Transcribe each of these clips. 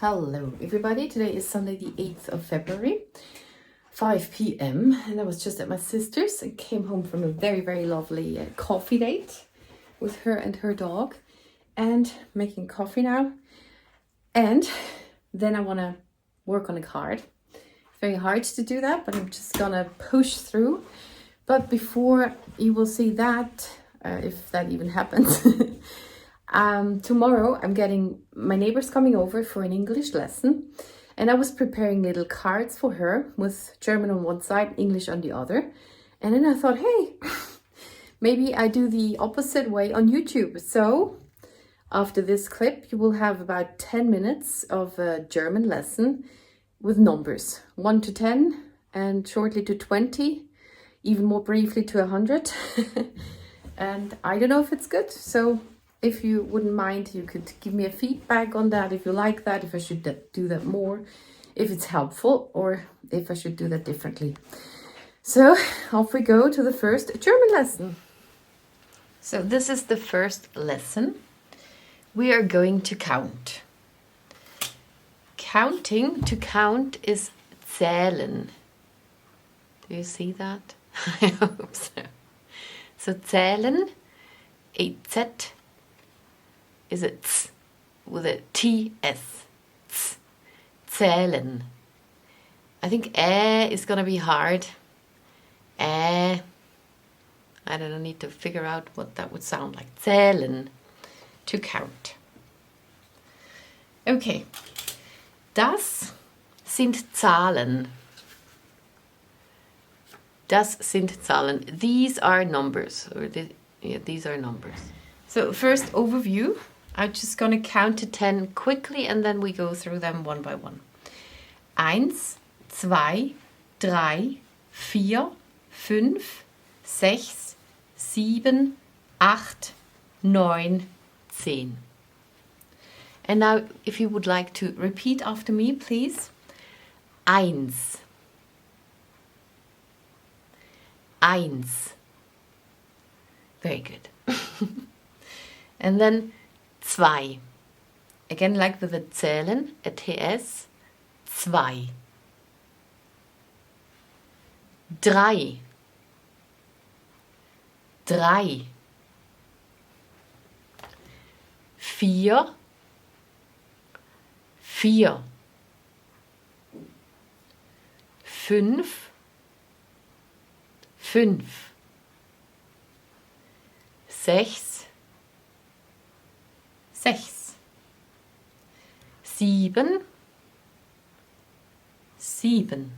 Hello everybody, today is Sunday the 8th of February, 5 p.m. and I was just at my sister's and came home from a very lovely coffee date with her and her dog and making coffee now. And then I want to work on a card. It's very hard to do that, but I'm just gonna push through. But before you will see that, if that even happens, tomorrow I'm getting my neighbors coming over for an English lesson, and I was preparing little cards for her with German on one side, English on the other. And then I thought, hey, maybe I do the opposite way on YouTube. So after this clip, you will have about 10 minutes of a German lesson with numbers 1 to 10 and shortly to 20, even more briefly to 100. And I don't know if it's good. So if you wouldn't mind, you could give me a feedback on that, if you like that, if I should do that more, if it's helpful, or if I should do that differently. So off we go to the first German lesson. So this is the first lesson. We are going to count. Counting, to count, is zählen. Do you see that? I hope so. So zählen, a Z, is a Z with a TS. Z. Zählen. I think is gonna be hard. I don't know, need to figure out what that would sound like. Zählen, to count. Okay. Das sind Zahlen. Das sind Zahlen. These are numbers. These are numbers. So first overview. I'm just going to count to 10 quickly and then we go through them one by one. 1, 2, 3, 4, 5, 6, 7, 8, 9, 10. And now if you would like to repeat after me, please. 1. 1. Very good. And then 2. Again, like with the Zählen, a TS. 2. 3. 3. 4. 4. 5. 5. 6. 6. 7. 7.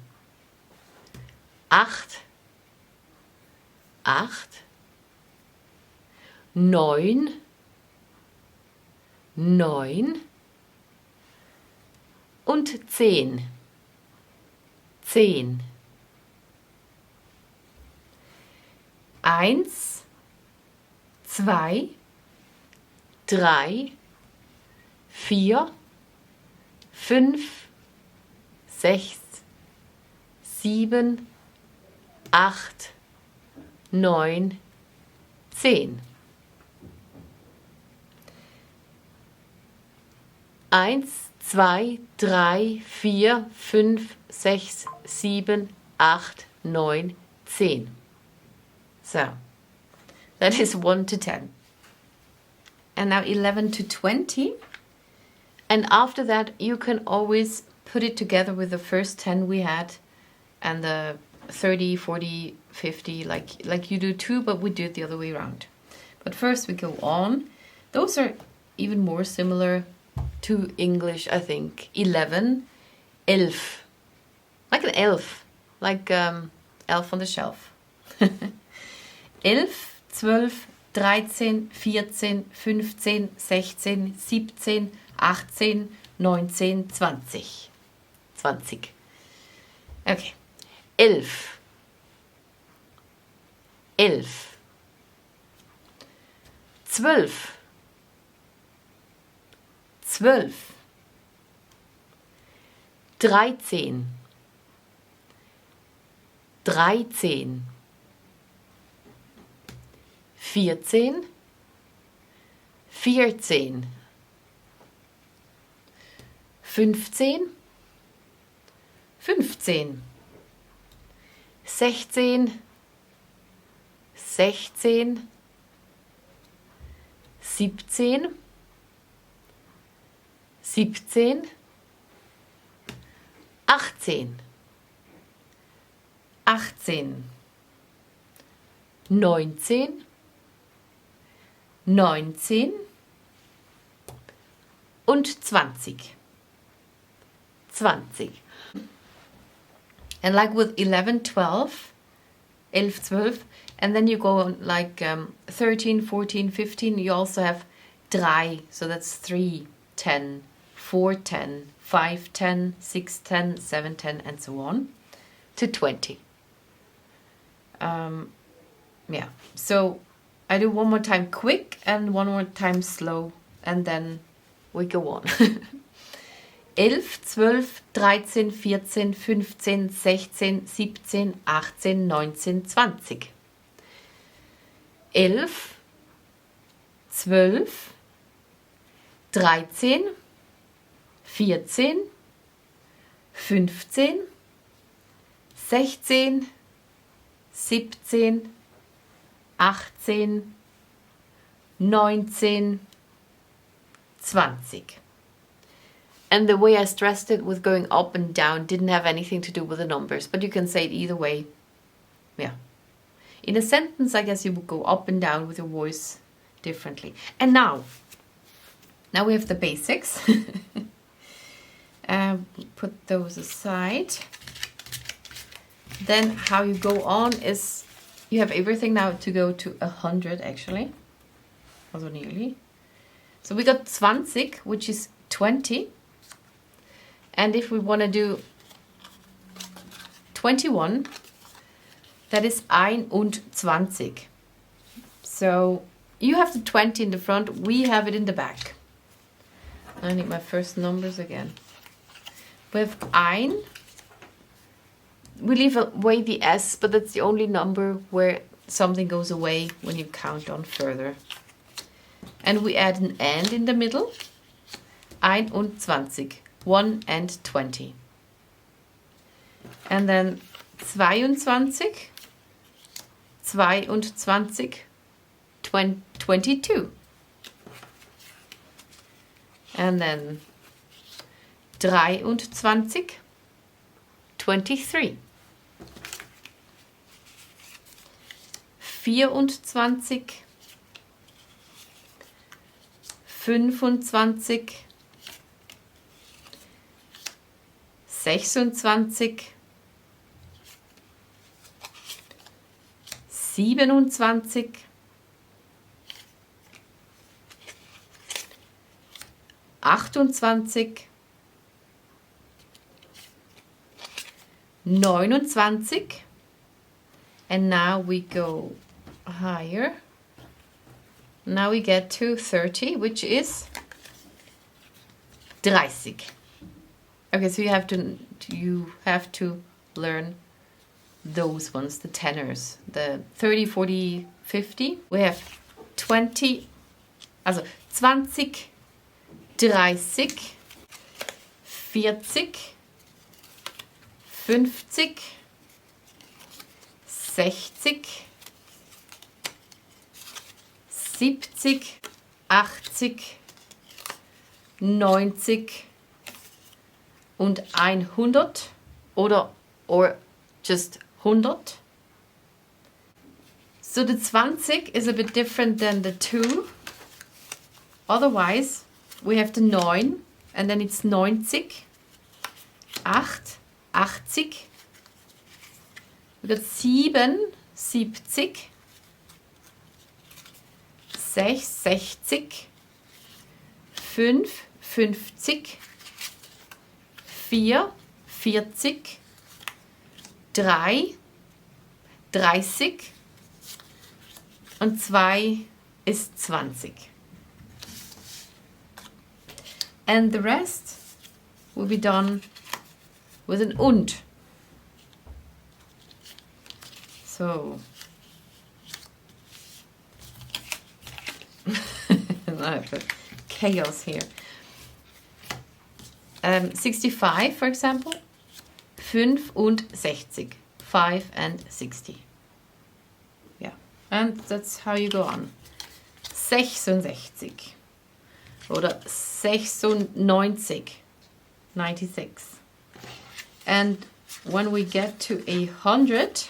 8. 8. 9. 9. Und 10. 10. 1, 2, 3, 4, 5, 6, 7, 8, 9, 10. 1, 2, 3, 4, 5, 6, 7, 8, 9, 10. So, that is 1 to 10. And now 11 to 20. And after that, you can always put it together with the first 10 we had and the 30, 40, 50, like you do too, but we do it the other way around. But first we go on. Those are even more similar to English, I think. 11, elf. Like an elf. Like elf on the shelf. 11, 12, 13, 14, 15, 16, 17, 18, 19, 20. 20. Okay. 11. 11. 12. 12. 13. 13. 14. 14. 15, 15, 16, 16, 17, 17, 18, 18, 19, 19 und 20. 20. And like with 11, 12, 11, 12, and then you go on like 13, 14, 15, you also have 3, so that's 3, 10, 4, 10, 5, 10, 6, 10, 7, 10, and so on, to 20. Yeah, so I do one more time quick and one more time slow, and then we go on. 11, 12, 13, 14, 15, 16, 17, 18, 19, 20. 11, 12, 13, 14, 15, 16, 17, 18, 19, 20. And the way I stressed it with going up and down didn't have anything to do with the numbers, but you can say it either way. Yeah. In a sentence, I guess you would go up and down with your voice differently. And now we have the basics. Put those aside. Then how you go on is you have everything now to go to 100 actually. Also nearly. So we got 20, which is 20. And if we want to do 21, that is 21. So you have the 20 in the front, we have it in the back. I need my first numbers again. We have ein. We leave away the S, but that's the only number where something goes away when you count on further. And we add an and in the middle. 21. 1 and 20. And then 22, 22, 22. And then 23, 23. 24, 25, 26, 27, 28, 29, and now we go higher. Now we get to 30, which is 30. Okay, so you have to learn those ones, the tenors, the 30, 40, 50. We have 20, also 20, 30, 40, 50, 60, 70, 80, 90 und 100 or just 100. So the 20 is a bit different than the 2. Otherwise, we have the 9 and then it's 90, 8, 80. We got 7, 70, 6, 60, 5, 50, 4, 40, 3, 30 und 2 ist 20. And the rest will be done with an und. So I have chaos here. 65, for example. 65. 5 and 60. Yeah, and that's how you go on. 66. Oder 96. 96. And when we get to 100,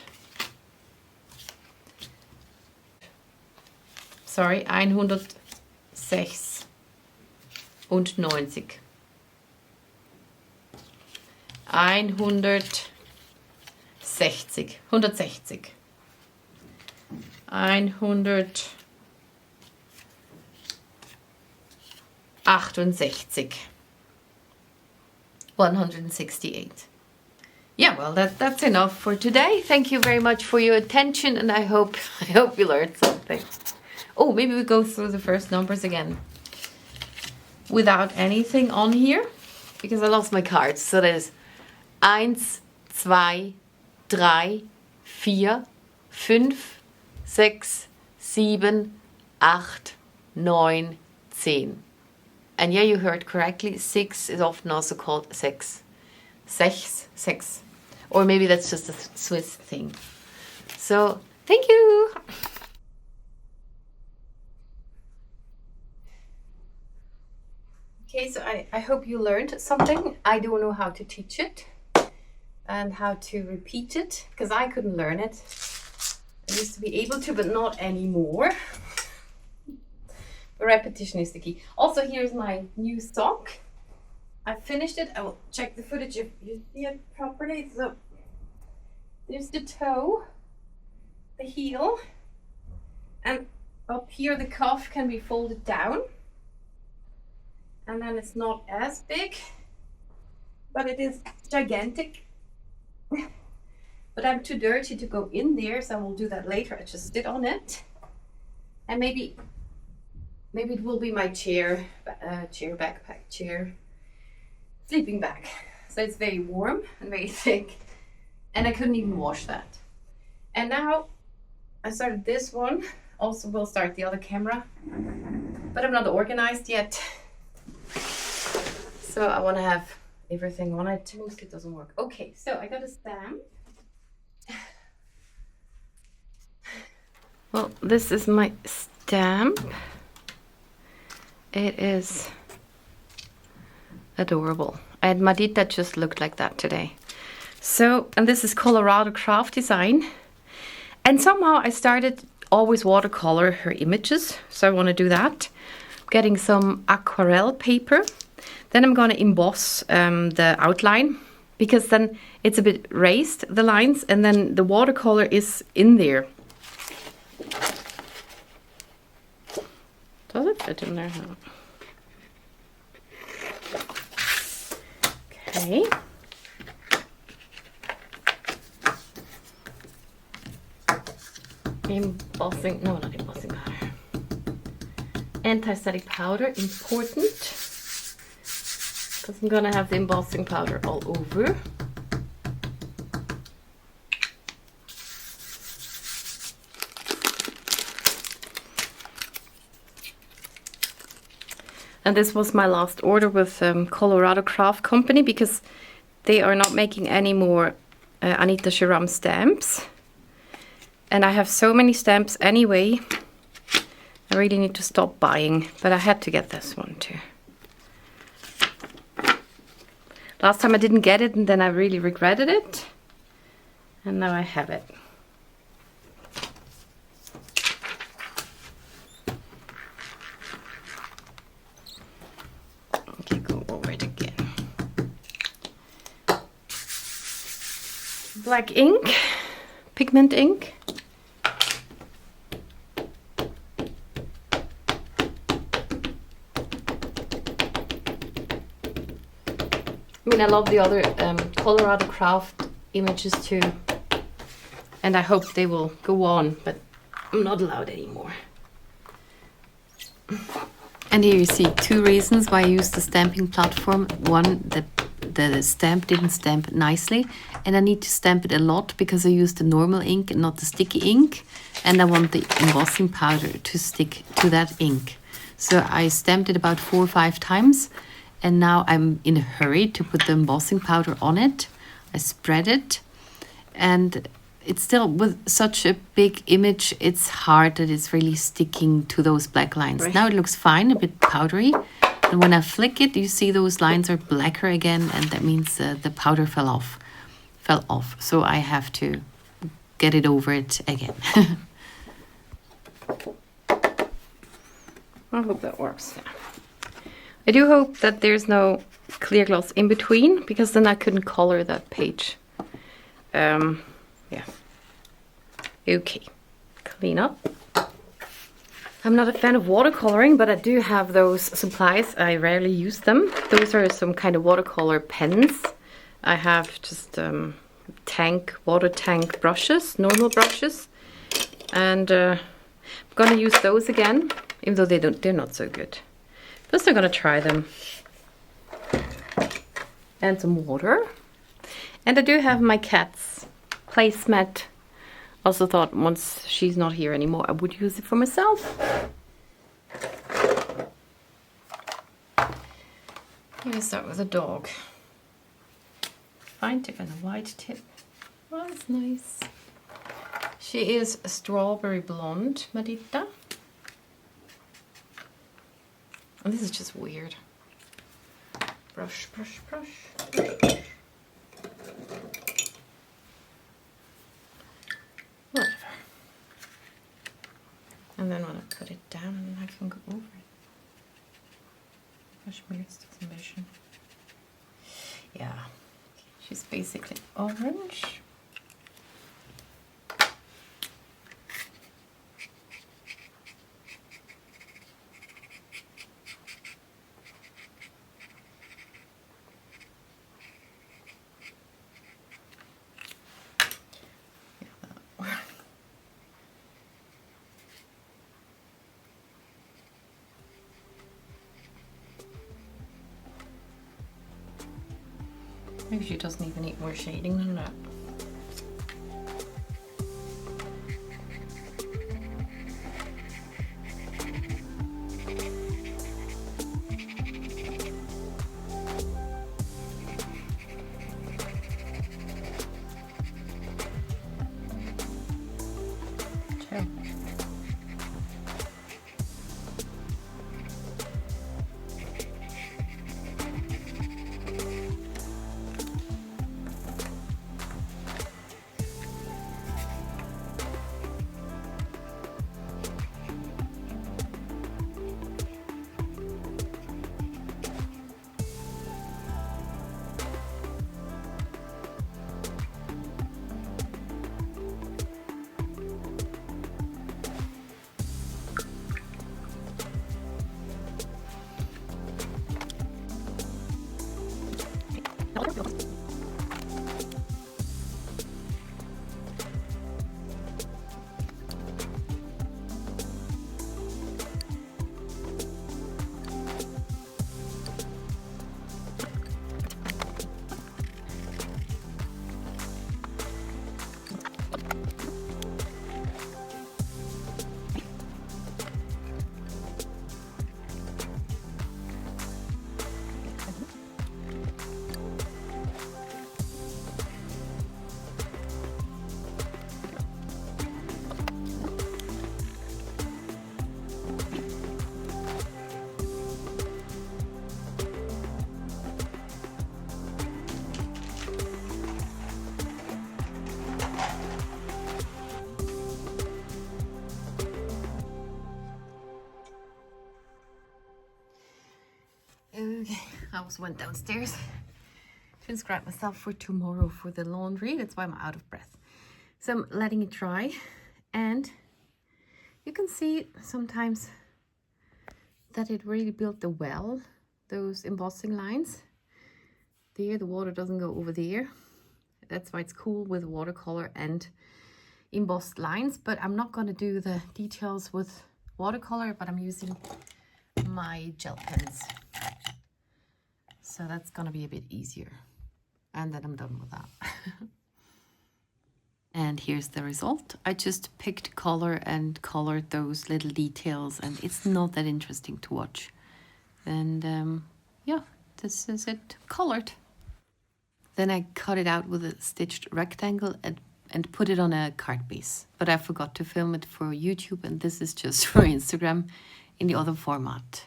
sorry, 106 und 90. 160. 160. 168. 168. Yeah, well, that's enough for today. Thank you very much for your attention, and I hope you learned something. Oh, maybe we go through the first numbers again without anything on here, because I lost my cards. So there's 1, 2, 3, 4, 5, 6, 7, 8, 9, 10. And yeah, you heard correctly, 6 is often also called 6. 6. Or maybe that's just a Swiss thing. So, thank you! Okay, so I hope you learned something. I don't know how to teach it and how to repeat it, because I couldn't learn it. I used to be able to, but not anymore. But repetition is the key. Also, here's my new sock. I finished it. I will check the footage if you see it properly. So there's the toe, the heel, and up here the cuff can be folded down. And then it's not as big, but it is gigantic. But I'm too dirty to go in there, so I will do that later. I just sit on it. And maybe it will be my sleeping bag. So it's very warm and very thick. And I couldn't even wash that. And now I started this one. Also will start the other camera. But I'm not organized yet. So I want to have everything on it. Mostly it doesn't work. Okay, so I got a stamp. Well, this is my stamp. It is adorable. And Madita just looked like that today. So, and this is Colorado Craft Design. And somehow I started always watercolor her images. So I want to do that. I'm getting some aquarelle paper. Then I'm going to emboss the outline, because then it's a bit raised, the lines, and then the watercolor is in there. Does it fit in there? Okay. Embossing, no, not embossing powder. Anti-static powder, important. Because I'm gonna have the embossing powder all over. And this was my last order with Colorado Craft Company, because they are not making any more Anita Shiram stamps. And I have so many stamps anyway. I really need to stop buying, but I had to get this one too. Last time I didn't get it, and then I really regretted it. And now I have it. Okay, go over it again. Black ink, pigment ink. I mean, I love the other Colorado Craft images too. And I hope they will go on, but I'm not allowed anymore. And here you see 2 reasons why I use the stamping platform. One, the stamp didn't stamp nicely, and I need to stamp it a lot because I use the normal ink and not the sticky ink, and I want the embossing powder to stick to that ink. So I stamped it about 4 or 5 times, And now I'm in a hurry to put the embossing powder on it. I spread it, and it's still, with such a big image, it's hard that it's really sticking to those black lines. Right. Now it looks fine, a bit powdery. And when I flick it, you see those lines are blacker again, and that means the powder fell off. So I have to get it over it again. I hope that works. Yeah. I do hope that there's no clear gloss in between, because then I couldn't color that page. Yeah. Okay. Clean up. I'm not a fan of watercoloring, but I do have those supplies. I rarely use them. Those are some kind of watercolor pens. I have just water tank brushes, normal brushes. And I'm gonna use those again, even though they're not so good. First I'm gonna try them. And some water. And I do have my cat's placemat. Also thought once she's not here anymore, I would use it for myself. Here we start with a dog. Fine tip and a white tip. Oh, that's nice. She is a strawberry blonde, Marita. And this is just weird. Brush, brush, brush, brush, brush. Whatever. And then when I put it down, I can go over it. Brush mirrors to ambition. Yeah, she's basically orange. Maybe she doesn't even need more shading than that. Chill. Okay, I also went downstairs to scrap myself for tomorrow for the laundry. That's why I'm out of breath. So I'm letting it dry, and you can see sometimes that it really built the well, those embossing lines. There, the water doesn't go over there. That's why it's cool with watercolor and embossed lines, but I'm not going to do the details with watercolor, but I'm using my gel pens. So that's going to be a bit easier. And then I'm done with that. And here's the result. I just picked color and colored those little details, and it's not that interesting to watch. And yeah, this is it colored. Then I cut it out with a stitched rectangle and put it on a card base. But I forgot to film it for YouTube, and this is just for Instagram in the other format.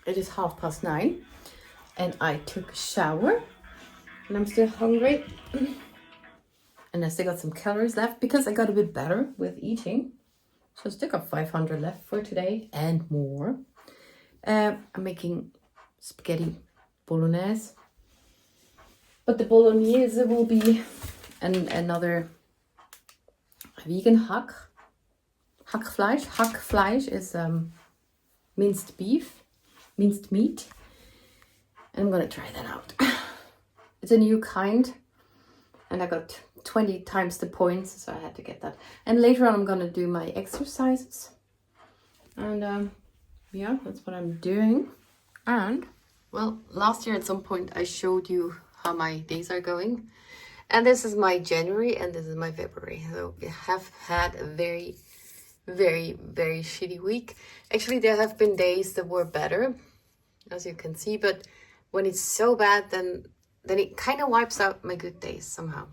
It is 9:30 and I took a shower and I'm still hungry. And I still got some calories left because I got a bit better with eating. So I still got 500 left for today and more. I'm making spaghetti bolognese. But the bolognese will be another vegan Hackfleisch. Hackfleisch is minced meat. And I'm gonna try that out. It's a new kind. And I got 20 times the points, so I had to get that. And later on I'm gonna do my exercises. And yeah, that's what I'm doing. And, well, last year at some point I showed you how my days are going. And this is my January and this is my February. So we have had a very, very, very shitty week. Actually, there have been days that were better, as you can see. But when it's so bad, then it kind of wipes out my good days somehow.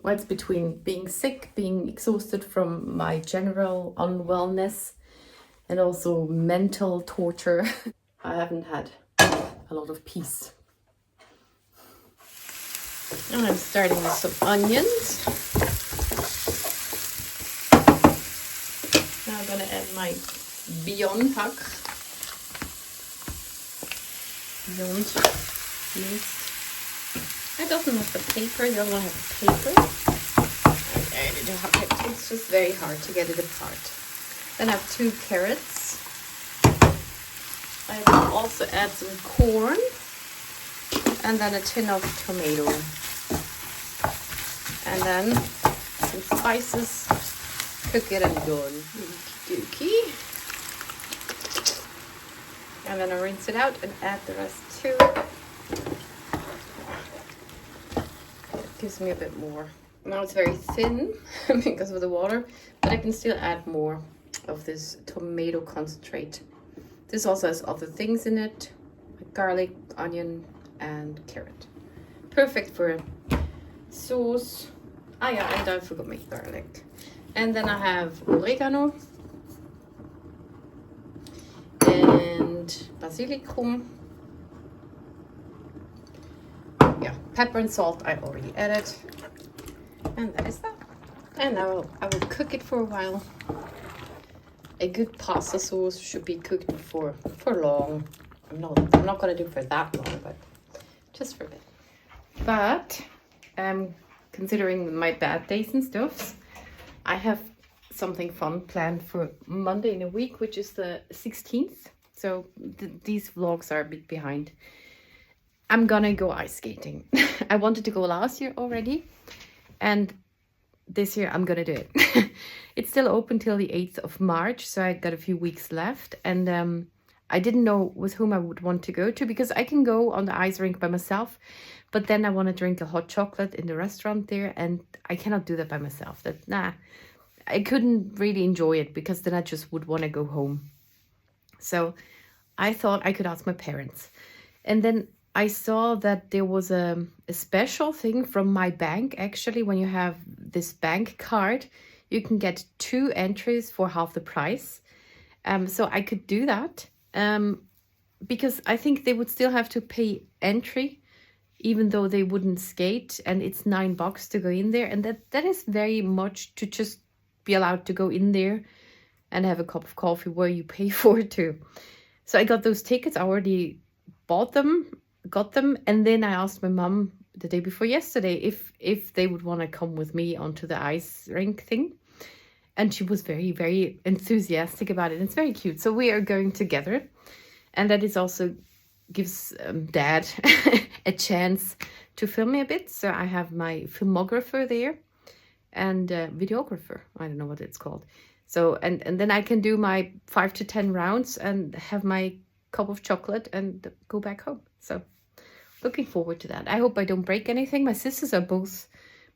Well, it's between being sick, being exhausted from my general unwellness, and also mental torture. I haven't had a lot of peace. And I'm starting with some onions. Now I'm gonna add my Beyond Hack. Beyond minced. It doesn't have the paper, you don't want to have the paper. I added it. It's just very hard to get it apart. Then I have 2 carrots. I will also add some corn. And then a tin of tomato. And then some spices. Cook it and done. Dookie. And then I rinse it out and add the rest to it. It gives me a bit more. Now it's very thin because of the water, but I can still add more of this tomato concentrate. This also has other things in it, like garlic, onion, and carrot. Perfect for sauce. Ah yeah, and I forgot my garlic. And then I have oregano and basilicum. Yeah, pepper and salt I already added. And that is that. And I will cook it for a while. A good pasta sauce should be cooked for long. I'm not gonna do it for that long, but just for a bit. But considering my bad days and stuff, I have something fun planned for Monday in a week, which is the 16th. So these vlogs are a bit behind. I'm gonna go ice skating. I wanted to go last year already, and this year I'm gonna do it. It's still open till the 8th of March, so I got a few weeks left. And I didn't know with whom I would want to go to, because I can go on the ice rink by myself, but then I want to drink a hot chocolate in the restaurant there, and I cannot do that by myself. I couldn't really enjoy it, because then I just would want to go home. So I thought I could ask my parents. And then I saw that there was a special thing from my bank. Actually, when you have this bank card, you can get 2 entries for half the price. So I could do that, because I think they would still have to pay entry, even though they wouldn't skate. And it's $9 to go in there. And that is very much to just be allowed to go in there and have a cup of coffee where you pay for it too. So I got those tickets. I already got them. And then I asked my mom the day before yesterday if they would want to come with me onto the ice rink thing. And she was very, very enthusiastic about it. It's very cute. So we are going together. And that is also gives Dad a chance to film me a bit. So I have my filmographer there and videographer. I don't know what it's called. So, and then I can do my 5 to 10 rounds and have my cup of chocolate and go back home. So looking forward to that. I hope I don't break anything. My sisters are both,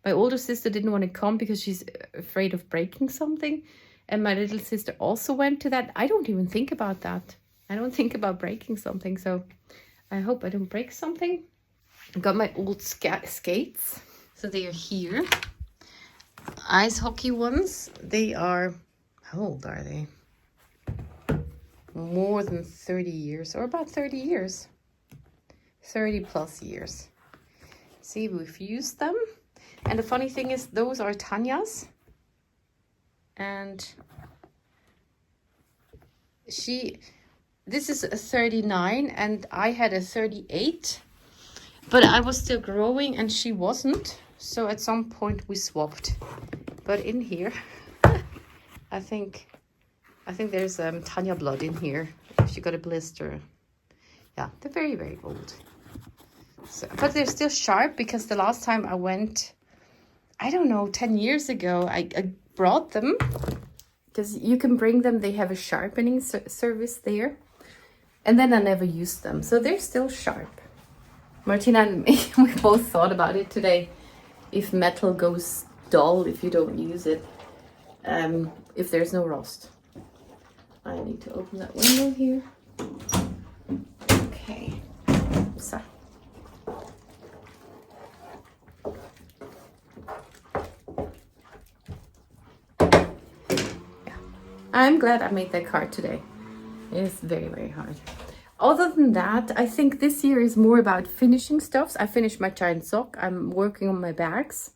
my older sister didn't want to come because she's afraid of breaking something. And my little sister also went to that. I don't even think about that. I don't think about breaking something. So I hope I don't break something. I got my old skates. So they are here. Ice hockey ones. They are, how old are they? More than 30 years, or about 30 years. 30 plus years. See, we've used them. And the funny thing is, those are Tanya's. And this is a 39 and I had a 38. But I was still growing and she wasn't. So at some point we swapped. But in here, I think there's Tanya blood in here. She got a blister. Yeah, they're very, very old. So, but they're still sharp because the last time I went, I don't know, 10 years ago, I brought them. Because you can bring them, they have a sharpening service there. And then I never used them. So they're still sharp. Martina and me, we both thought about it today. If metal goes dull, if you don't use it, if there's no rust. I need to open that window here. Okay. So. Yeah. I'm glad I made that card today. It's very, very hard. Other than that, I think this year is more about finishing stuffs. I finished my giant sock. I'm working on my bags.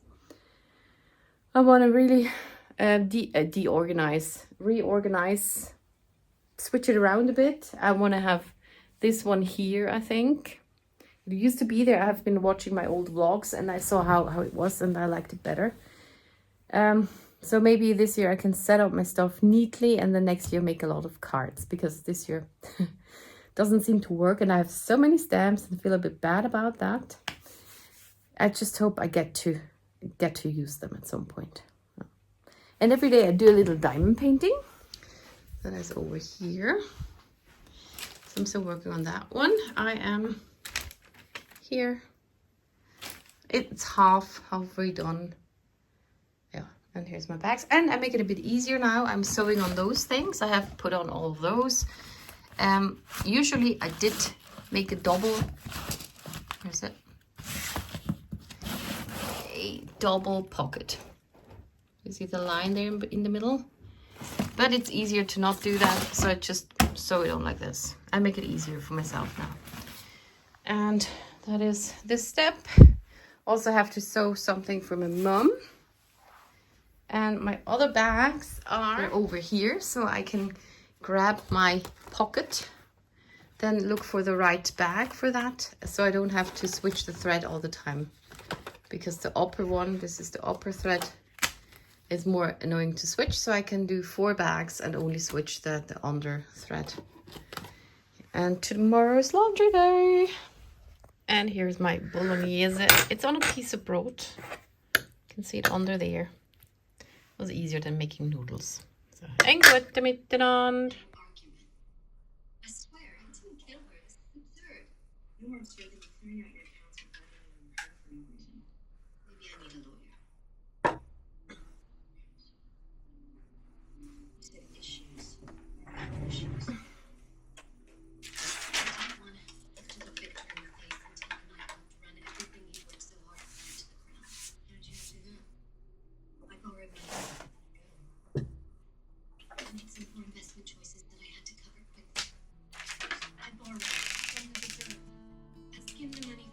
I want to really reorganize, switch it around a bit. I want to have this one here, I think. It used to be there. I have been watching my old vlogs and I saw how it was and I liked it better. So maybe this year I can set up my stuff neatly and the next year make a lot of cards, because this year doesn't seem to work and I have so many stamps and feel a bit bad about that. I just hope I get to use them at some point. And every day I do a little diamond painting. That is over here. So I'm still working on that one. I am here. It's halfway done. Yeah, and here's my bags. And I make it a bit easier now. I'm sewing on those things. I have put on all of those. Usually I did make a double. Where's it? A double pocket. You see the line there in the middle? But it's easier to not do that, so I just sew it on like this. I make it easier for myself now. And that is this step. Also have to sew something for my mum. And my other bags are over here, so I can grab my pocket. Then look for the right bag for that, so I don't have to switch the thread all the time. Because the upper one, this is the upper thread, is more annoying to switch, so I can do 4 bags and only switch the under thread. And tomorrow's laundry day. And here's my bolognese. It's on a piece of bread. You can see it under there. It was easier than making noodles. So, en god miteinander. I swear, I didn't kill her. This is absurd. You weren't sure that you clearing out your accounts with money her for no reason. Maybe I need a lawyer. You said issues. Issues. I don't want to look at her in the face and tell her not to run everything you worked so hard for into the ground. How did you have to do that? I borrowed money. I made some poor investment choices that I had to cover quickly. I borrowed from the reserve. I skimmed the money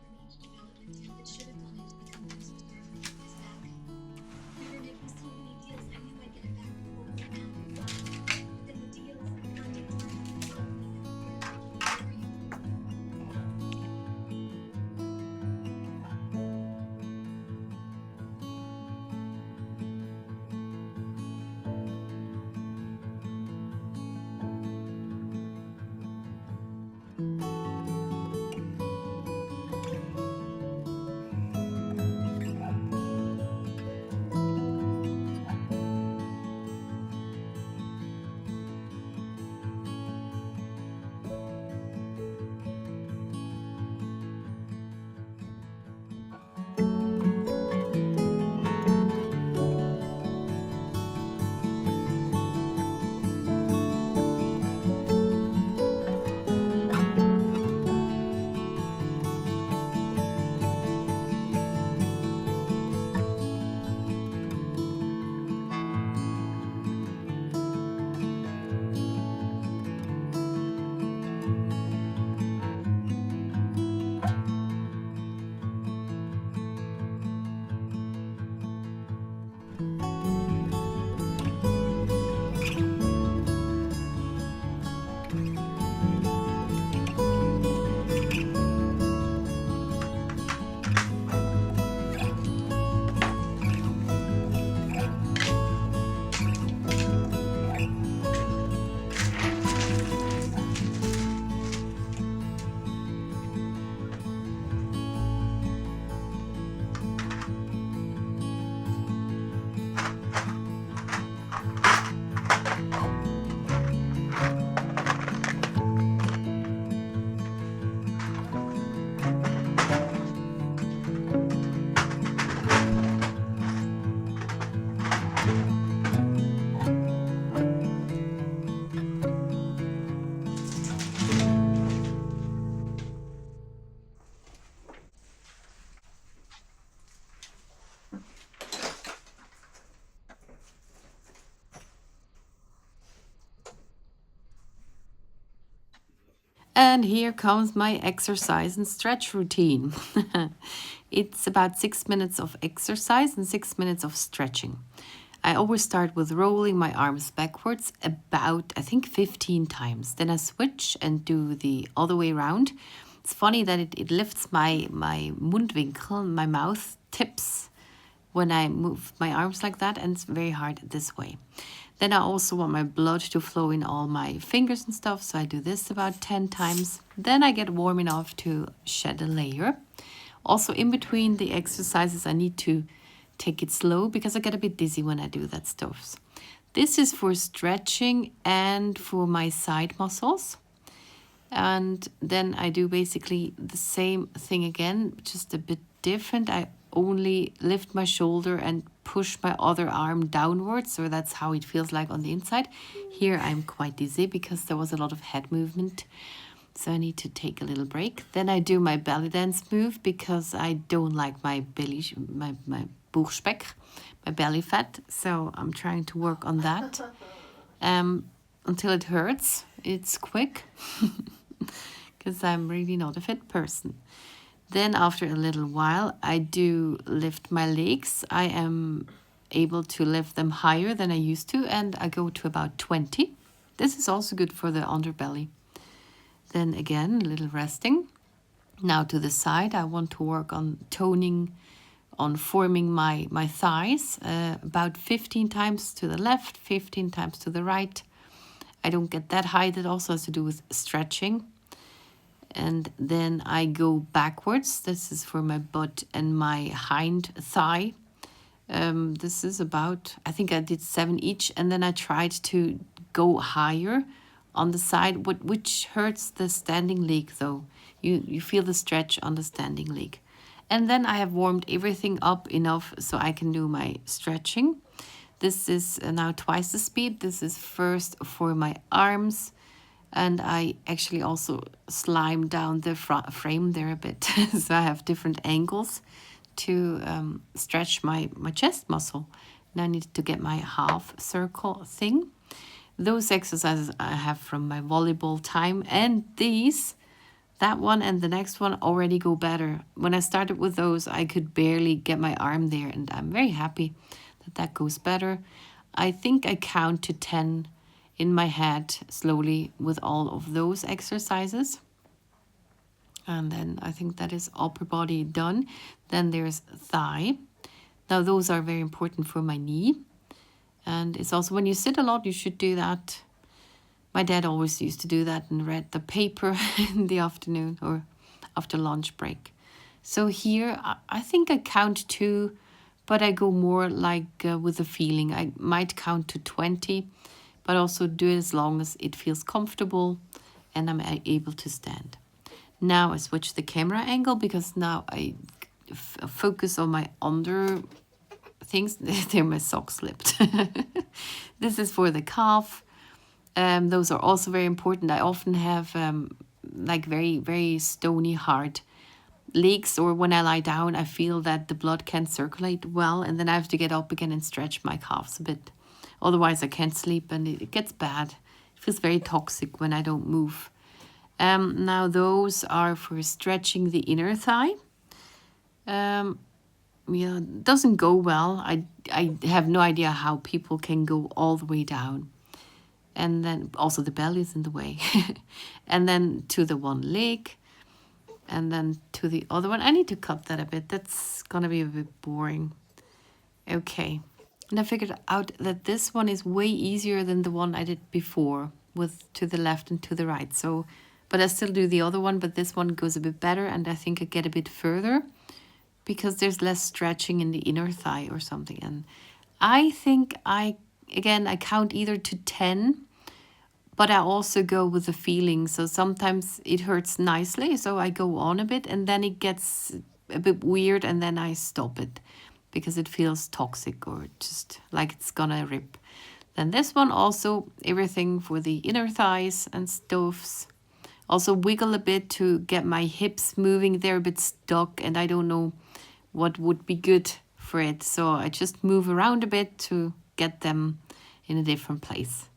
And here comes my exercise and stretch routine. It's about 6 minutes of exercise and 6 minutes of stretching. I always start with rolling my arms backwards about, I think, 15 times. Then I switch and do the other way around. It's funny that it lifts my Mundwinkel, my mouth tips when I move my arms like that, and it's very hard this way. Then I also want my blood to flow in all my fingers and stuff, so I do this about 10 times. Then I get warm enough to shed a layer. Also, in between the exercises, I need to take it slow because I get a bit dizzy when I do that stuff. This is for stretching and for my side muscles. And then I do basically the same thing again, just a bit different. I only lift my shoulder and push my other arm downwards, so that's how it feels like on the inside. Here I'm quite dizzy because there was a lot of head movement, so I need to take a little break. Then I do my belly dance move because I don't like my belly, my Bauchspeck, my belly fat, so I'm trying to work on that until it hurts. It's quick because I'm really not a fit person. Then after a little while, I do lift my legs. I am able to lift them higher than I used to, and I go to about 20. This is also good for the underbelly. Then again, a little resting. Now to the side, I want to work on toning, on forming my thighs, about 15 times to the left, 15 times to the right. I don't get that high. That also has to do with stretching. And then I go backwards. This is for my butt and my hind thigh. This is about, I think I did 7 each. And then I tried to go higher on the side, which hurts the standing leg though. You feel the stretch on the standing leg. And then I have warmed everything up enough so I can do my stretching. This is now twice the speed. This is first for my arms. And I actually also slime down the frame there a bit. So I have different angles to stretch my chest muscle. Now I need to get my half circle thing. Those exercises I have from my volleyball time. And these, that one and the next one already go better. When I started with those, I could barely get my arm there. And I'm very happy that that goes better. I think I count to 10 in my head slowly with all of those exercises. And then I think that is upper body done. Then there's thigh. Now those are very important for my knee. And it's also when you sit a lot, you should do that. My dad always used to do that and read the paper in the afternoon or after lunch break. So here, I think I count 2, but I go more like with a feeling. I might count to 20. But also do it as long as it feels comfortable and I'm able to stand. Now I switch the camera angle because now I focus on my under things. There my sock slipped. This is for the calf. Those are also very important. I often have like very, very stony hard legs, or when I lie down, I feel that the blood can't circulate well, and then I have to get up again and stretch my calves a bit. Otherwise, I can't sleep and it gets bad. It feels very toxic when I don't move. Now, those are for stretching the inner thigh. Yeah, it doesn't go well. I have no idea how people can go all the way down. And then also the belly is in the way. And then to the one leg. And then to the other one. I need to cut that a bit. That's going to be a bit boring. Okay. And I figured out that this one is way easier than the one I did before with to the left and to the right. So, but I still do the other one, but this one goes a bit better. And I think I get a bit further because there's less stretching in the inner thigh or something. And I think I count either to 10, but I also go with the feeling. So sometimes it hurts nicely. So I go on a bit and then it gets a bit weird and then I stop it, because it feels toxic or just like it's gonna rip. Then this one also, everything for the inner thighs and stuffs. Also wiggle a bit to get my hips moving. They're a bit stuck and I don't know what would be good for it. So I just move around a bit to get them in a different place.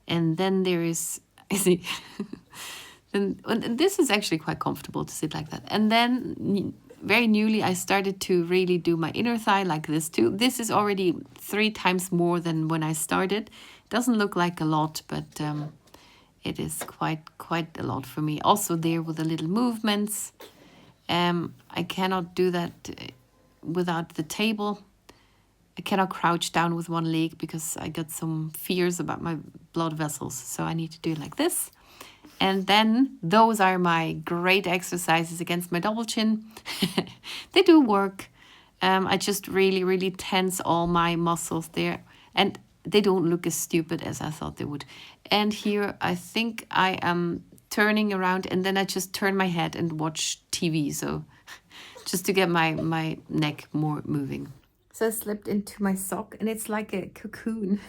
And then there is, And this is actually quite comfortable to sit like that. And then very newly I started to really do my inner thigh like this too. This is already 3 times more than when I started. It doesn't look like a lot, but it is quite a lot for me. Also there with the little movements. I cannot do that without the table. I cannot crouch down with one leg because I got some fears about my blood vessels. So I need to do it like this. And then those are my great exercises against my double chin. They do work. I just really tense all my muscles there. And they don't look as stupid as I thought they would. And here I think I am turning around and then I just turn my head and watch TV. So just to get my neck more moving. So I slipped into my sock and it's like a cocoon.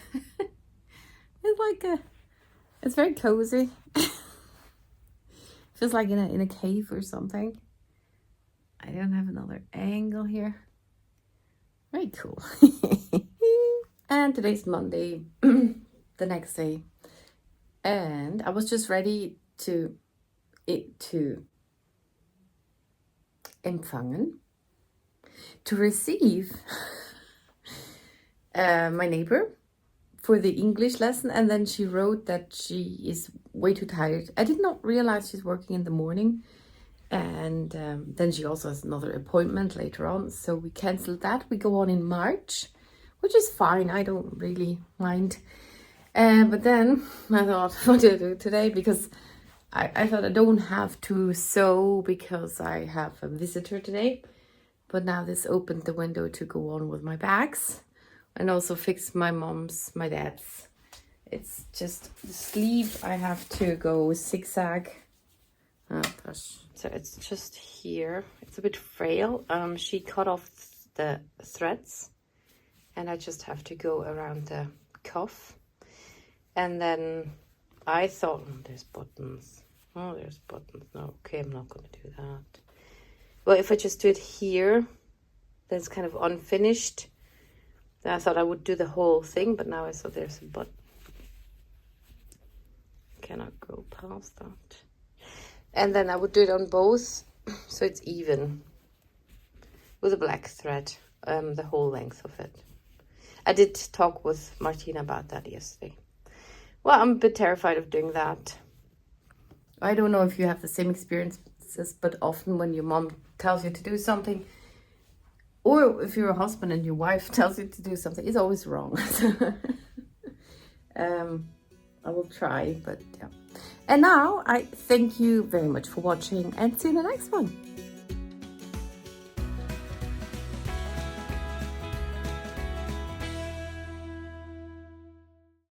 It's very cozy. Feels like in a cave or something. I don't have another angle here. Very cool. And today's Monday, the next day. And I was just ready to empfangen, to receive my neighbor for the English lesson, and then she wrote that she is way too tired. I did not realize she's working in the morning, and then she also has another appointment later on, so we canceled that. We go on in March, which is fine. I don't really mind. But then I thought, what do I do today? Because I thought I don't have to sew because I have a visitor today. But now this opened the window to go on with my bags. And also fix my dad's. It's just the sleeve. I have to go zigzag. Oh gosh. So it's just here. It's a bit frail. She cut off the threads. And I just have to go around the cuff. And then I thought, oh, there's buttons. Oh, there's buttons. No, okay, I'm not going to do that. Well, if I just do it here, then it's kind of unfinished. Then I thought I would do the whole thing, but now I saw there's a button. Cannot go past that. And then I would do it on both, so it's even. With a black thread, the whole length of it. I did talk with Martina about that yesterday. Well, I'm a bit terrified of doing that. I don't know if you have the same experiences, but often when your mom tells you to do something, or if your husband and your wife tells you to do something, it's always wrong. I will try, but yeah. And now I thank you very much for watching and see you in the next one.